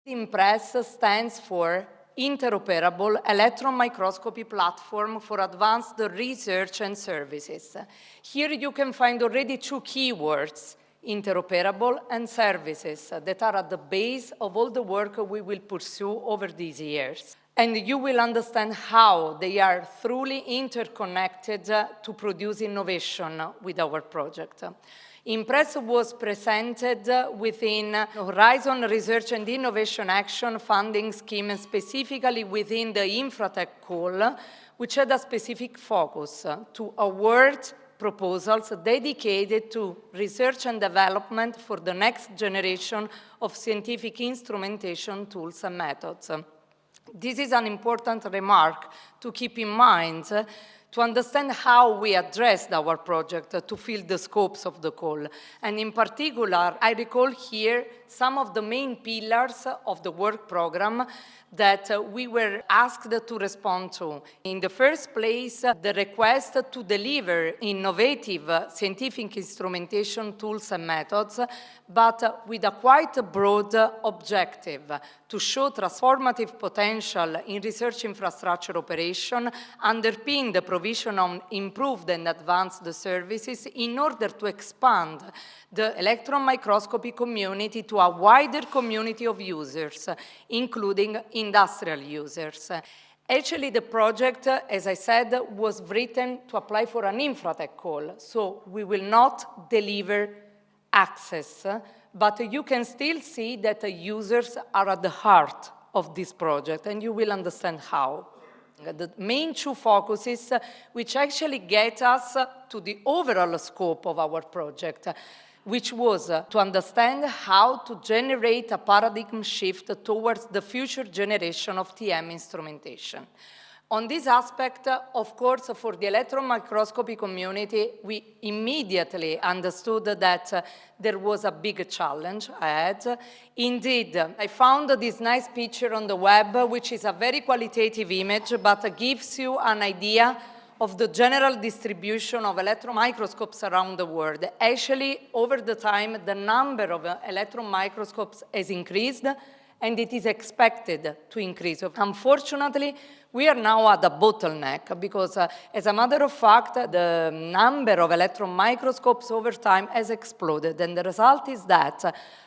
IMPRESS stands for Interoperable Electron Microscopy Platform for Advanced Research and Services. Here you can find already two keywords, interoperable and services, that are at the base of all the work we will pursue over these years. And you will understand how they are truly interconnected to produce innovation with our project. IMPRESS was presented within Horizon Research and Innovation Action funding scheme, and specifically within the Infratech call, which had a specific focus to award proposals dedicated to research and development for the next generation of scientific instrumentation tools and methods. This is an important remark to keep in mind to understand how we addressed our project to fill the scopes of the call. And in particular, I recall here some of the main pillars of the work program that we were asked to respond to. In the first place, the request to deliver innovative scientific instrumentation tools and methods, but with a quite broad objective to show transformative potential in research infrastructure operation, underpin the provision of improved and advanced services in order to expand the electron microscopy community to a wider community of users, including industrial users. Actually, the project, as I said, was written to apply for an Infratech call, so we will not deliver access, but you can still see that the users are at the heart of this project, and you will understand how. The main two focuses, which actually get us to the overall scope of our project, which was to understand how to generate a paradigm shift towards the future generation of TM instrumentation. On this aspect, of course, for the electron microscopy community, we immediately understood that there was a big challenge ahead. Indeed, I found this nice picture on the web, which is a very qualitative image, but gives you an idea of the general distribution of electron microscopes around the world. Actually, over the time, the number of electron microscopes has increased, and it is expected to increase. Unfortunately, we are now at a bottleneck because, as a matter of fact, the number of electron microscopes over time has exploded, and the result is that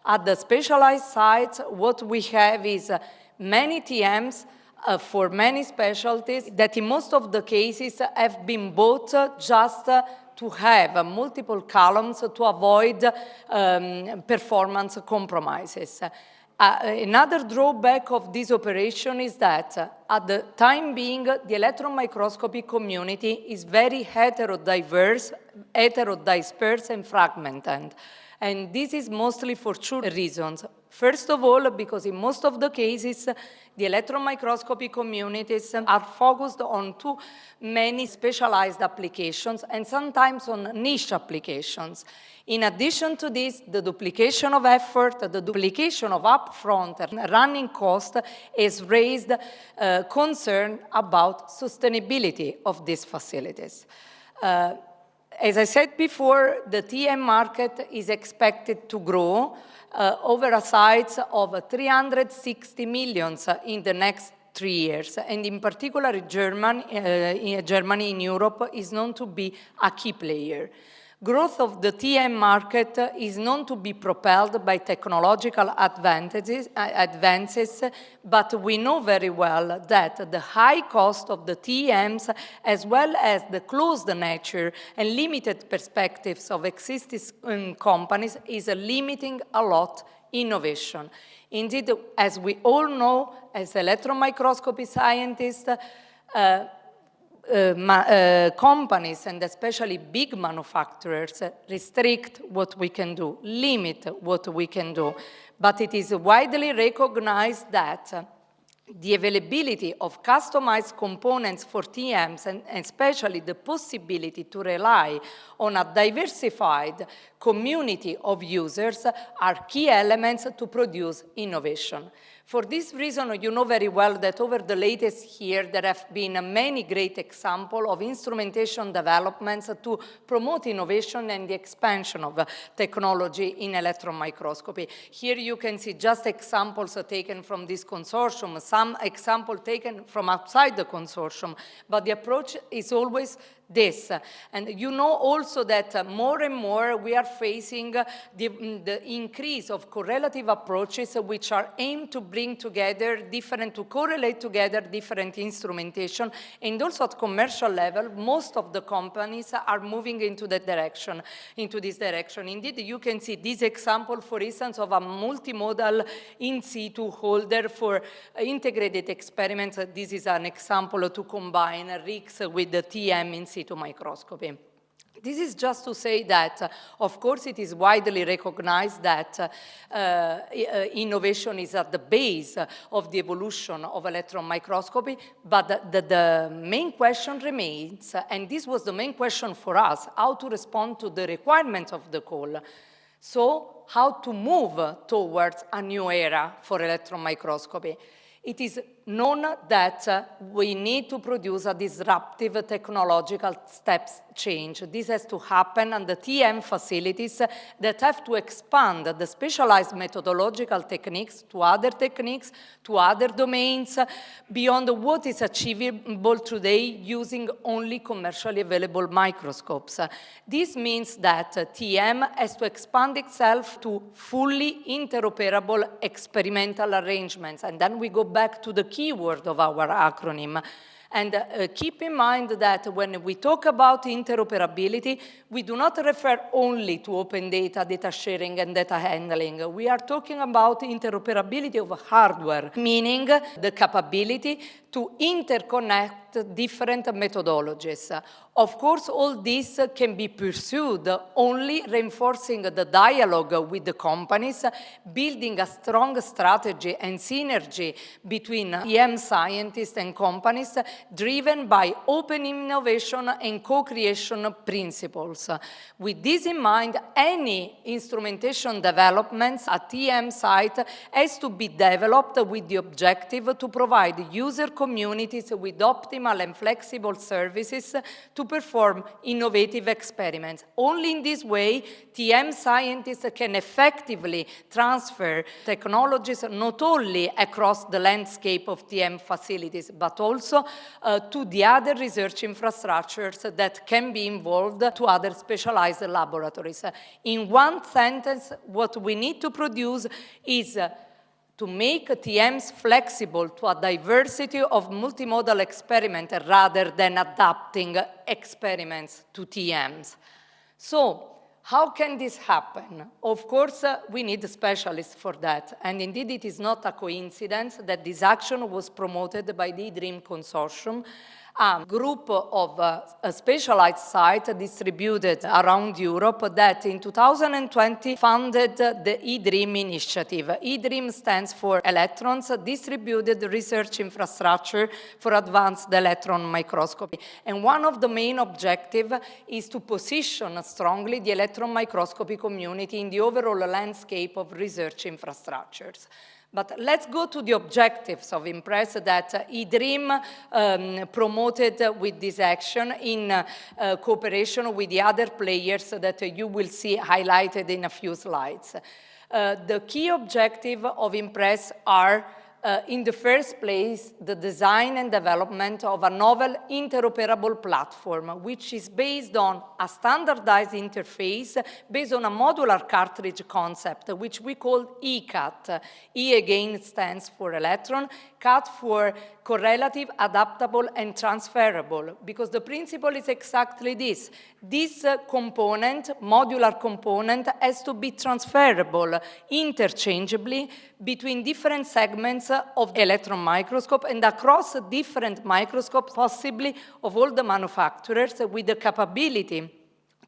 at the specialized sites, what we have is many TMs for many specialties that in most of the cases have been bought just to have multiple columns to avoid performance compromises. Another drawback of this operation is that at the time being, the electron microscopy community is very heterodispersed and fragmented. And this is mostly for two reasons. First of all, because in most of the cases, the electron microscopy communities are focused on too many specialized applications and sometimes on niche applications. In addition to this, the duplication of effort, the duplication of upfront and running cost has raised concern about sustainability of these facilities. As I said before, the TM market is expected to grow over a size of 360 million in the next 3 years. And in particular, Germany in Europe is known to be a key player. Growth of the TM market is known to be propelled by technological advances, but we know very well that the high cost of the TMs, as well as the closed nature and limited perspectives of existing companies, is limiting a lot innovation. Indeed, as we all know, as electron microscopy scientists, companies, and especially big manufacturers, restrict what we can do, limit what we can do. But it is widely recognized that the availability of customized components for TMs, and especially the possibility to rely on a diversified community of users, are key elements to produce innovation. For this reason, you know very well that over the latest year, there have been many great examples of instrumentation developments to promote innovation and the expansion of technology in electron microscopy. Here you can see just examples taken from this consortium, some examples taken from outside the consortium, but the approach is always this. And you know also that more and more we are facing the increase of correlative approaches which are aimed to bring together to correlate together different instrumentation, and also at commercial level, most of the companies are moving into this direction. Indeed, you can see this example, for instance, of a multimodal in situ holder for integrated experiments. This is an example to combine RIX with the TM in situ microscopy. This is just to say that, of course, it is widely recognized that innovation is at the base of the evolution of electron microscopy, but the main question remains, and this was the main question for us, how to respond to the requirements of the call. So, how to move towards a new era for electron microscopy. It is known that we need to produce a disruptive technological steps change. This has to happen, and the TM facilities that have to expand the specialized methodological techniques to other domains, beyond what is achievable today using only commercially available microscopes. This means that TM has to expand itself to fully interoperable experimental arrangements, and then we go back to the keyword of our acronym. And keep in mind that when we talk about interoperability, we do not refer only to open data, data sharing, and data handling. We are talking about interoperability of hardware, meaning the capability to interconnect different methodologies. Of course, all this can be pursued only reinforcing the dialogue with the companies, building a strong strategy and synergy between EM scientists and companies, driven by open innovation and co-creation principles. With this in mind, any instrumentation developments at EM site has to be developed with the objective to provide user communities with optimal and flexible services to perform innovative experiments. Only in this way, TM scientists can effectively transfer technologies not only across the landscape of TM facilities, but also to the other research infrastructures that can be involved to other specialized laboratories. In one sentence, what we need to produce is to make TMs flexible to a diversity of multimodal experiments rather than adapting experiments to TMs. So, how can this happen? Of course, we need specialists for that. And indeed, it is not a coincidence that this action was promoted by the eDream Consortium, a group of specialized sites distributed around Europe that in 2020 funded the eDream initiative. eDream stands for Electrons Distributed Research Infrastructure for Advanced Electron Microscopy. And one of the main objectives is to position strongly the electron microscopy community in the overall landscape of research infrastructures. But let's go to the objectives of IMPRESS that eDream promoted with this action in cooperation with the other players that you will see highlighted in a few slides. The key objective of IMPRESS are in the first place, the design and development of a novel interoperable platform, which is based on a standardized interface based on a modular cartridge concept, which we call ECAT. E again stands for electron, CAT for correlative, adaptable, and transferable, because the principle is exactly this. This component, modular component, has to be transferable interchangeably between different segments of the electron microscope and across different microscopes, possibly of all the manufacturers, with the capability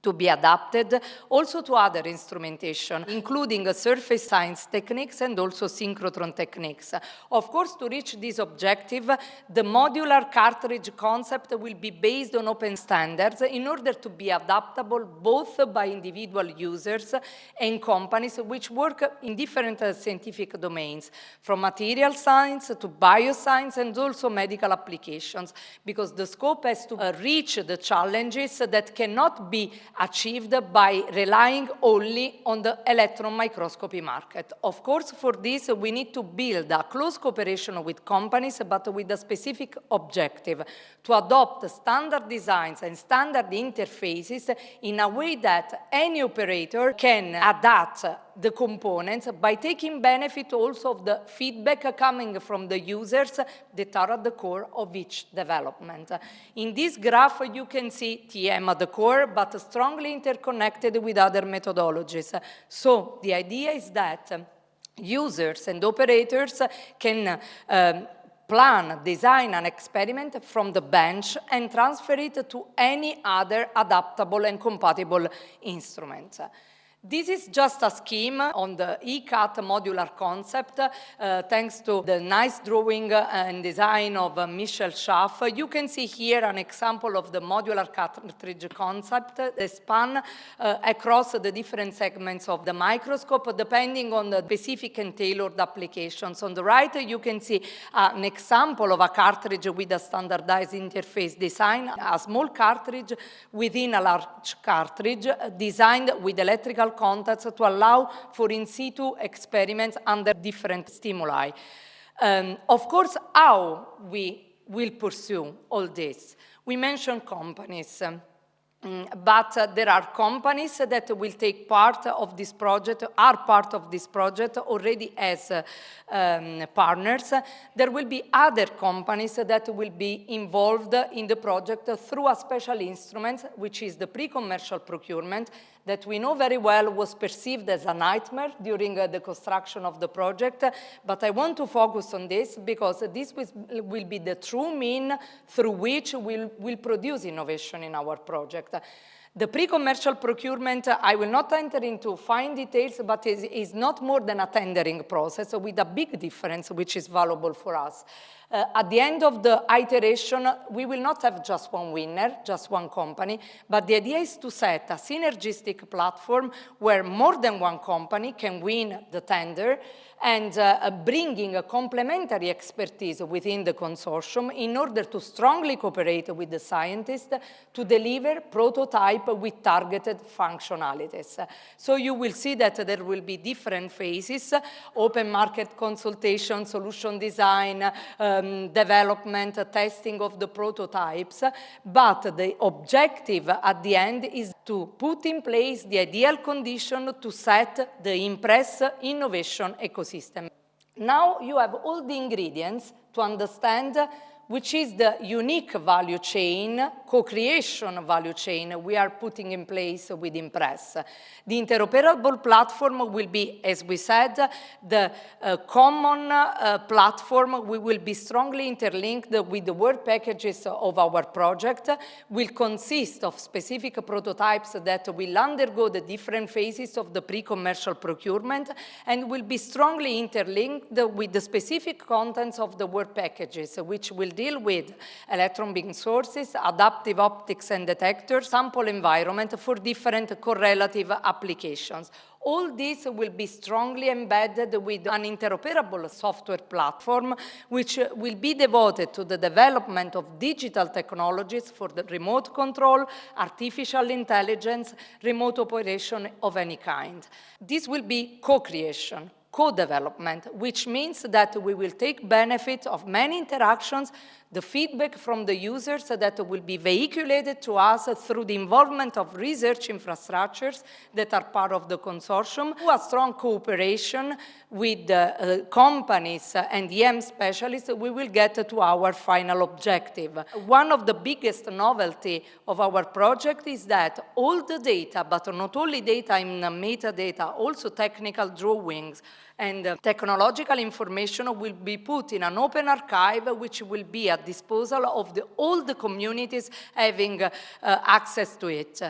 to be adapted also to other instrumentation, including surface science techniques and also synchrotron techniques. Of course, to reach this objective, the modular cartridge concept will be based on open standards in order to be adaptable both by individual users and companies which work in different scientific domains, from material science to bioscience and also medical applications, because the scope has to reach the challenges that cannot be achieved by relying only on the electron microscopy market. Of course, for this, we need to build a close cooperation with companies, but with a specific objective, to adopt standard designs and standard interfaces in a way that any operator can adapt the components by taking benefit also of the feedback coming from the users that are at the core of each development. In this graph, you can see TM at the core, but strongly interconnected with other methodologies. So the idea is that users and operators can plan, design an experiment from the bench and transfer it to any other adaptable and compatible instrument. This is just a scheme on the ECAT modular concept, thanks to the nice drawing and design of Michel Schaff. You can see here an example of the modular cartridge concept that span across the different segments of the microscope, depending on the specific and tailored applications. On the right, you can see an example of a cartridge with a standardized interface design, a small cartridge within a large cartridge designed with electrical contacts to allow for in situ experiments under different stimuli. Of course, how we will pursue all this? We mentioned companies. But there are companies that will take part of this project, are part of this project already as partners. There will be other companies that will be involved in the project through a special instrument, which is the pre-commercial procurement, that we know very well was perceived as a nightmare during the construction of the project. But I want to focus on this because this will be the true mean through which we'll produce innovation in our project. The pre-commercial procurement, I will not enter into fine details, but is not more than a tendering process with a big difference, which is valuable for us. At the end of the iteration, we will not have just one winner, just one company, but the idea is to set a synergistic platform where more than one company can win the tender and bringing a complementary expertise within the consortium in order to strongly cooperate with the scientists to deliver prototype with targeted functionalities. So you will see that there will be different phases: open market consultation, solution design, development, testing of the prototypes, but the objective at the end is to put in place the ideal condition to set the Impress innovation ecosystem. Now you have all the ingredients to understand which is the unique value chain, co-creation value chain we are putting in place with Impress. The interoperable platform will be, as we said, the common platform. We will be strongly interlinked with the work packages of our project, will consist of specific prototypes that will undergo the different phases of the pre-commercial procurement and will be strongly interlinked with the specific contents of the work packages, which will deal with electron beam sources, adaptive optics and detectors, sample environment for different correlative applications. All this will be strongly embedded with an interoperable software platform, which will be devoted to the development of digital technologies for the remote control, artificial intelligence, remote operation of any kind. This will be co-creation, co-development, which means that we will take benefit of many interactions, the feedback from the users that will be vehiculated to us through the involvement of research infrastructures that are part of the consortium, a strong cooperation with companies and EM specialists, we will get to our final objective. One of the biggest novelty of our project is that all the data, but not only data in metadata, also technical drawings, And technological information will be put in an open archive, which will be at disposal of all the communities having access to it.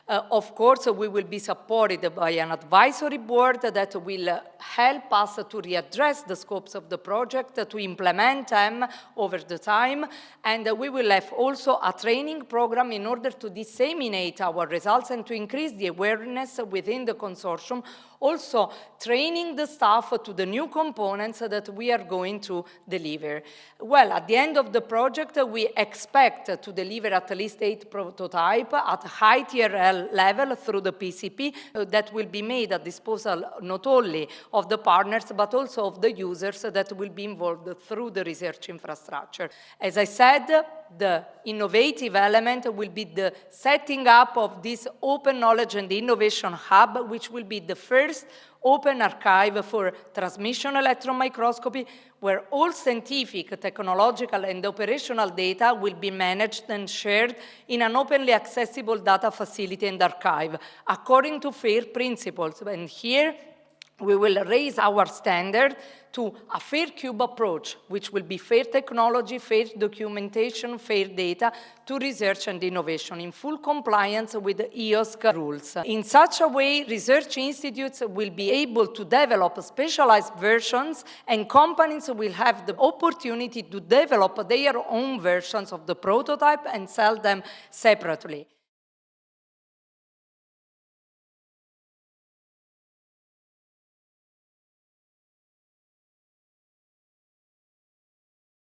Of course, we will be supported by an advisory board that will help us to readdress the scopes of the project, to implement them over the time, and we will have also a training program in order to disseminate our results and to increase the awareness within the consortium, also training the staff to the new components that we are going to deliver. Well, at the end of the project, we expect to deliver at least 8 prototypes at high TRL level through the PCP that will be made at disposal not only of the partners, but also of the users that will be involved through the research infrastructure. As I said, the innovative element will be the setting up of this open knowledge and innovation hub, which will be the first open archive for transmission electron microscopy, where all scientific, technological, and operational data will be managed and shared in an openly accessible data facility and archive, according to FAIR principles. And here, we will raise our standard to a FAIR-Cube approach, which will be fair technology, fair documentation, fair data to research and innovation in full compliance with the EOSC rules. In such a way, research institutes will be able to develop specialized versions, and companies will have the opportunity to develop their own versions of the prototype and sell them separately.